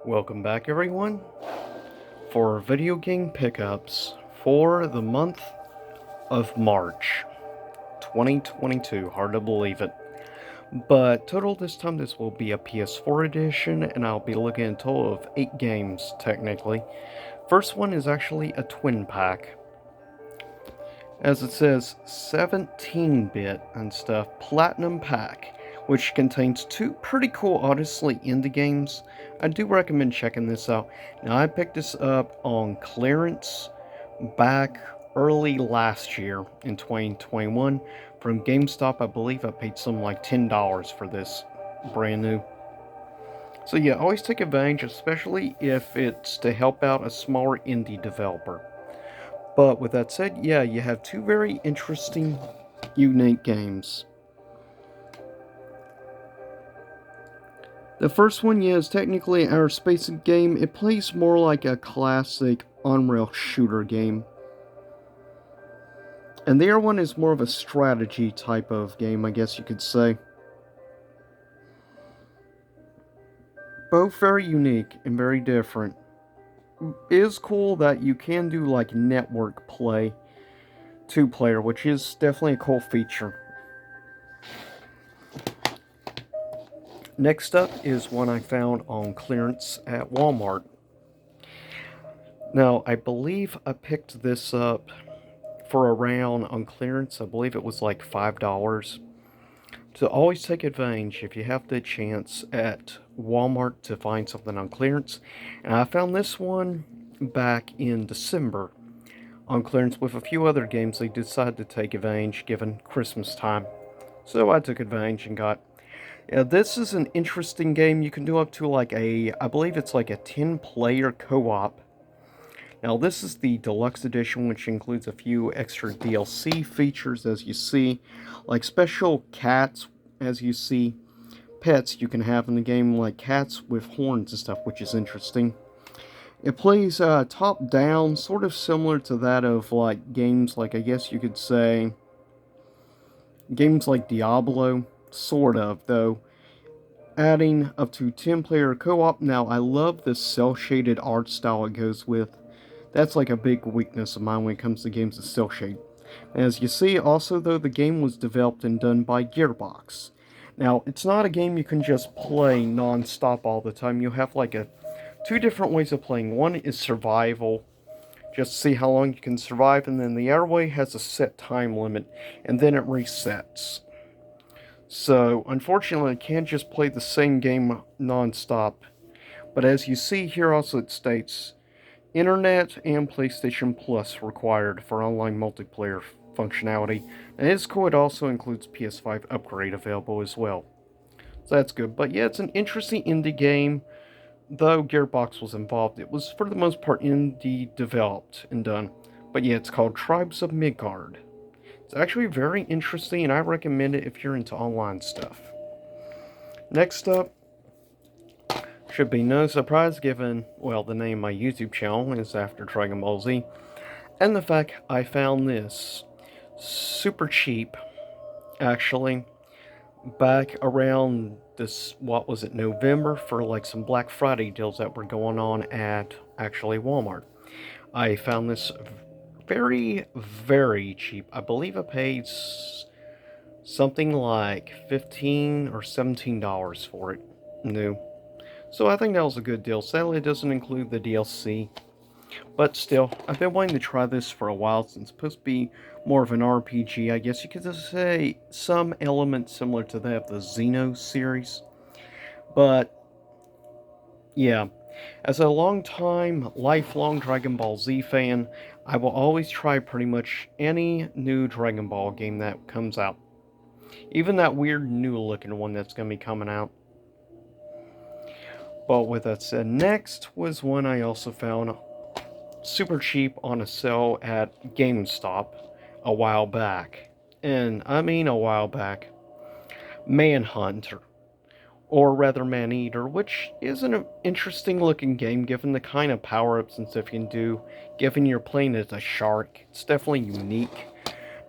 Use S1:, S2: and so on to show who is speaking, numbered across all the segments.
S1: Welcome back, everyone, for video game pickups for the month of March 2022. Hard to believe it. But total this time, this will be a PS4 edition, and I'll be looking at a total of 8 games, technically. First one is actually a twin pack. As it says, 17-bit and stuff, Platinum Pack, which contains 2 pretty cool, honestly, indie games. I do recommend checking this out. Now, I picked this up on clearance back early last year in 2021 from GameStop. I believe I paid something like $10 for this, brand new. So yeah, always take advantage, especially if it's to help out a smaller indie developer. But with that said, yeah, you have 2 very interesting, unique games. The first one, yeah, is technically our space game. It plays more like a classic on-rail shooter game. And the other one is more of a strategy type of game, I guess you could say. Both very unique and very different. It is cool that you can do like network play, 2-player, which is definitely a cool feature. Next up is one I found on clearance at Walmart. Now, I believe I picked this up for around on clearance. I believe it was like $5. So always take advantage if you have the chance at Walmart to find something on clearance. And I found this one back in December on clearance with a few other games they decided to take advantage given Christmas time. So I took advantage and got. Yeah, this is an interesting game. You can do up to like I believe it's like a 10-player co-op. Now this is the deluxe edition, which includes a few extra DLC features, as you see, like special cats, as you see, pets you can have in the game, like cats with horns and stuff, which is interesting. It plays top-down, sort of similar to that of like games like, I guess you could say, games like Diablo, sort of, though. Adding up to 10-player co-op. Now, I love the cel-shaded art style it goes with. That's like a big weakness of mine when it comes to games of cel shade. As you see, also though, the game was developed and done by Gearbox. Now, it's not a game you can just play non-stop all the time. You have like 2 different ways of playing. One is survival, just to see how long you can survive, and then the other way has a set time limit, and then it resets. So, unfortunately, I can't just play the same game non-stop. But as you see here also it states, Internet and PlayStation Plus required for online multiplayer functionality. And it's cool, it also includes PS5 upgrade available as well. So that's good. But yeah, it's an interesting indie game. Though Gearbox was involved, it was for the most part indie developed and done. But yeah, it's called Tribes of Midgard. It's actually very interesting, and I recommend it if you're into online stuff. Next up, should be no surprise given, well, the name of my YouTube channel is after Dragon Ball Z, and the fact I found this super cheap, actually, back around this, what was it, November, for like some Black Friday deals that were going on at, actually, Walmart. I found this very, very cheap. I believe I paid something like $15 or $17 for it, new. So I think that was a good deal. Sadly, it doesn't include the DLC. But still, I've been wanting to try this for a while since it's supposed to be more of an RPG. I guess you could just say some elements similar to that of the Xeno series. But, yeah. As a lifelong Dragon Ball Z fan, I will always try pretty much any new Dragon Ball game that comes out. Even that weird new looking one that's going to be coming out. But with that said, next was one I also found super cheap on a sale at GameStop a while back. And I mean a while back. Manhunter. Or rather Maneater, which is an interesting looking game given the kind of power-ups and stuff you can do, given you're playing as a shark. It's definitely unique.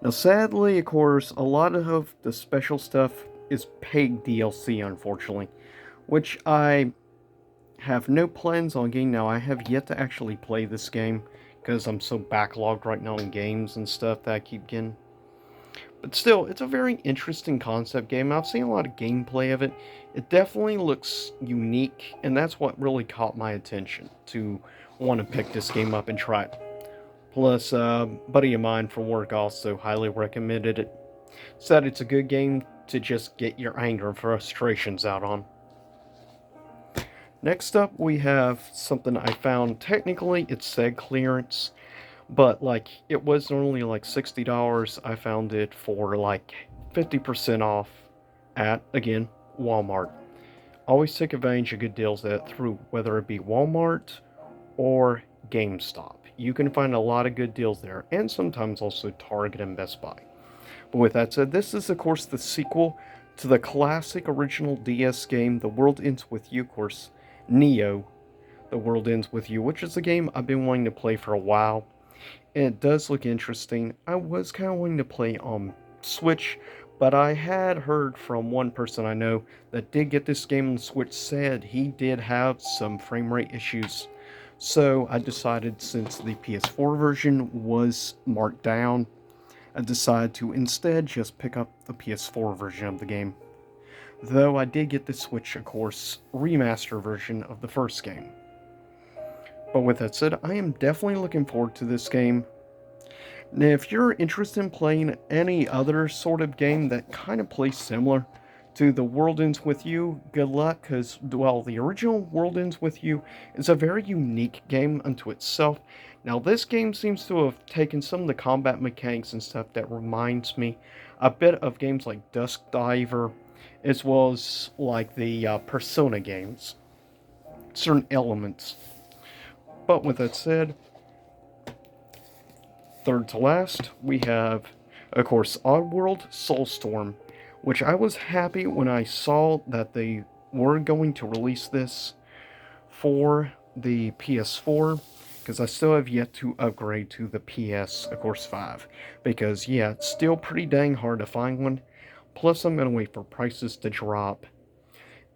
S1: Now sadly, of course, a lot of the special stuff is paid DLC, unfortunately, which I have no plans on getting. Now, I have yet to actually play this game because I'm so backlogged right now in games and stuff that I keep getting. But still, it's a very interesting concept game. I've seen a lot of gameplay of it. It definitely looks unique, and that's what really caught my attention to want to pick this game up and try it. Plus, a buddy of mine from work also highly recommended it. Said it's a good game to just get your anger and frustrations out on. Next up, we have something I found. Technically, it said clearance, but like it was normally like $60. I found it for like 50% off at, again, Walmart. Always take advantage of good deals at through whether it be Walmart or GameStop. You can find a lot of good deals there, and sometimes also Target and Best Buy. But with that said, this is of course the sequel to the classic original DS game, The World Ends With You, of course, Neo, The World Ends With You, which is a game I've been wanting to play for a while. And it does look interesting. I was kind of wanting to play on Switch, but I had heard from one person I know that did get this game on Switch said he did have some frame rate issues. So I decided, since the PS4 version was marked down, I decided to instead just pick up the PS4 version of the game. Though I did get the Switch, of course, remaster version of the first game. But with that said, I am definitely looking forward to this game. Now, if you're interested in playing any other sort of game that kind of plays similar to The World Ends With You, good luck, because, well, the original World Ends With You is a very unique game unto itself. Now, this game seems to have taken some of the combat mechanics and stuff that reminds me a bit of games like Dusk Diver, as well as like the Persona games. Certain elements. But with that said, third to last, we have, of course, Oddworld Soulstorm, which I was happy when I saw that they were going to release this for the PS4, because I still have yet to upgrade to the PS, of course, 5, because, yeah, it's still pretty dang hard to find one, plus I'm going to wait for prices to drop,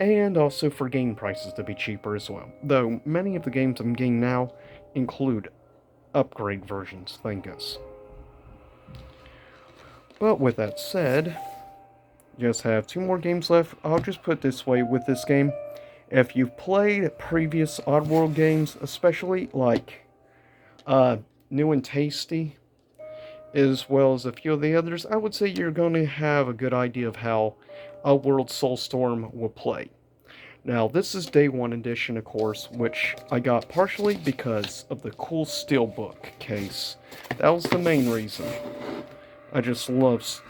S1: and also for game prices to be cheaper as well, though many of the games I'm getting now include upgrade versions, thank us. But with that said, just have 2 more games left. I'll just put it this way with this game. If you've played previous Oddworld games, especially like New and Tasty, as well as a few of the others, I would say you're going to have a good idea of how Oddworld Soulstorm will play. Now, this is Day 1 edition, of course, which I got partially because of the cool steelbook case. That was the main reason. I just love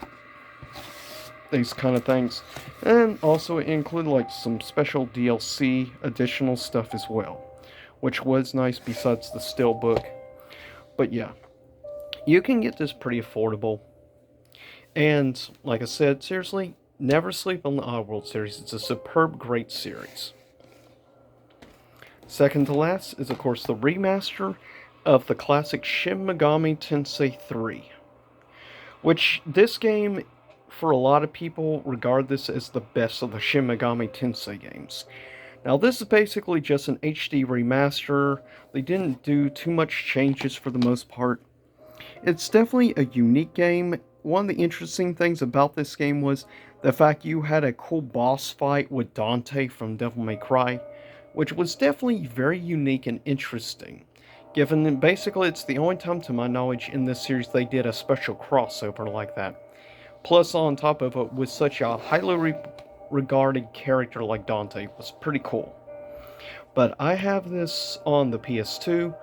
S1: these kind of things. And also it included like some special DLC additional stuff as well, which was nice besides the steelbook. But yeah, you can get this pretty affordable. And like I said, seriously, never sleep on the Oddworld series. It's a superb, great series. Second to last is, of course, the remaster of the classic Shin Megami Tensei III. Which, this game, for a lot of people, regard this as the best of the Shin Megami Tensei games. Now, this is basically just an HD remaster. They didn't do too much changes for the most part. It's definitely a unique game. One of the interesting things about this game was the fact you had a cool boss fight with Dante from Devil May Cry, which was definitely very unique and interesting, given that basically it's the only time to my knowledge in this series they did a special crossover like that. Plus, on top of it, with such a highly regarded character like Dante, was pretty cool. But I have this on the PS2,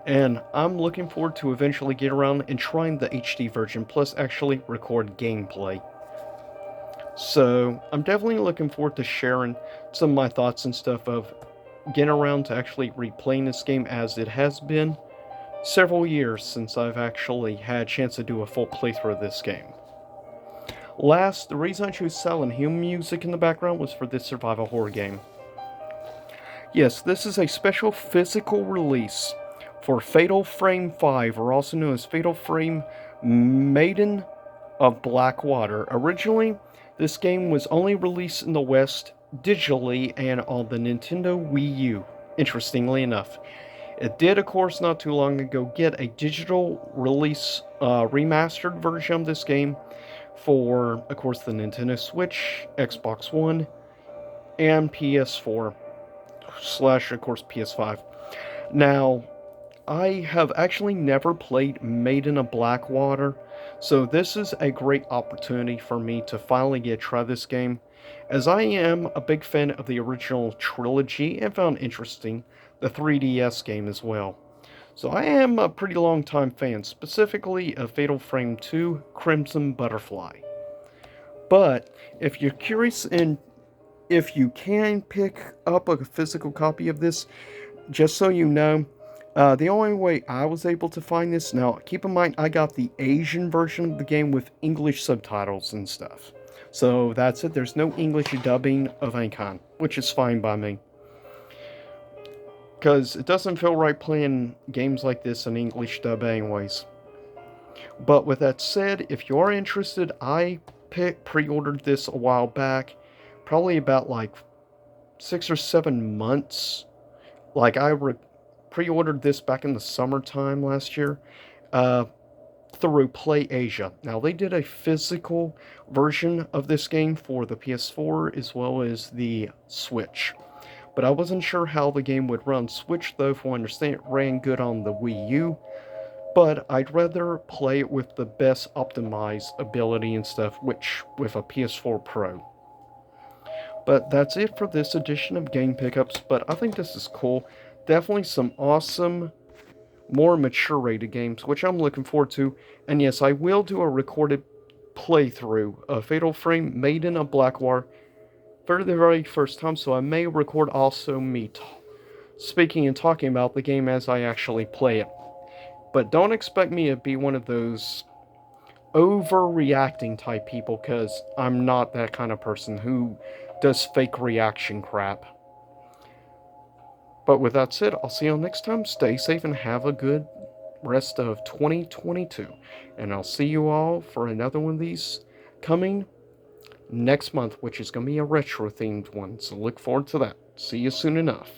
S1: and I'm looking forward to eventually get around and trying the HD version, plus actually record gameplay. So, I'm definitely looking forward to sharing some of my thoughts and stuff of getting around to actually replaying this game, as it has been several years since I've actually had a chance to do a full playthrough of this game. Last, the reason I chose Silent Hill music in the background was for this survival horror game. Yes, this is a special physical release for Fatal Frame 5, or also known as Fatal Frame Maiden of Blackwater. Originally, this game was only released in the West digitally and on the Nintendo Wii U. interestingly enough. It did, of course, not too long ago get a digital release remastered version of this game for, of course, the Nintendo Switch, Xbox One, and PS4 slash, of course, PS5. Now, I have actually never played Made in a Blackwater, so this is a great opportunity for me to finally get to try this game, as I am a big fan of the original trilogy and found interesting the 3DS game as well. So I am a pretty long time fan, specifically of Fatal Frame 2 Crimson Butterfly. But if you're curious and if you can pick up a physical copy of this, just so you know, the only way I was able to find this, now keep in mind I got the Asian version of the game with English subtitles and stuff. So that's it, there's no English dubbing of any kind, which is fine by me. Because it doesn't feel right playing games like this in English dub anyways. But with that said, if you are interested, I pre-ordered this a while back, probably about like 6 or 7 months. Like I pre-ordered this back in the summertime last year through Play Asia. Now they did a physical version of this game for the PS4 as well as the Switch. But I wasn't sure how the game would run Switch, though from what I understand it ran good on the Wii U. But I'd rather play it with the best optimized ability and stuff, which with a PS4 Pro. But that's it for this edition of Game Pickups, but I think this is cool. Definitely some awesome, more mature rated games, which I'm looking forward to. And yes, I will do a recorded playthrough of Fatal Frame Made in a Blackwater for the very first time, so I may record also me speaking and talking about the game as I actually play it. But don't expect me to be one of those overreacting type people, because I'm not that kind of person who does fake reaction crap. But with that said, I'll see you all next time. Stay safe and have a good rest of 2022. And I'll see you all for another one of these coming next month, which is going to be a retro themed one. So look forward to that. See you soon enough.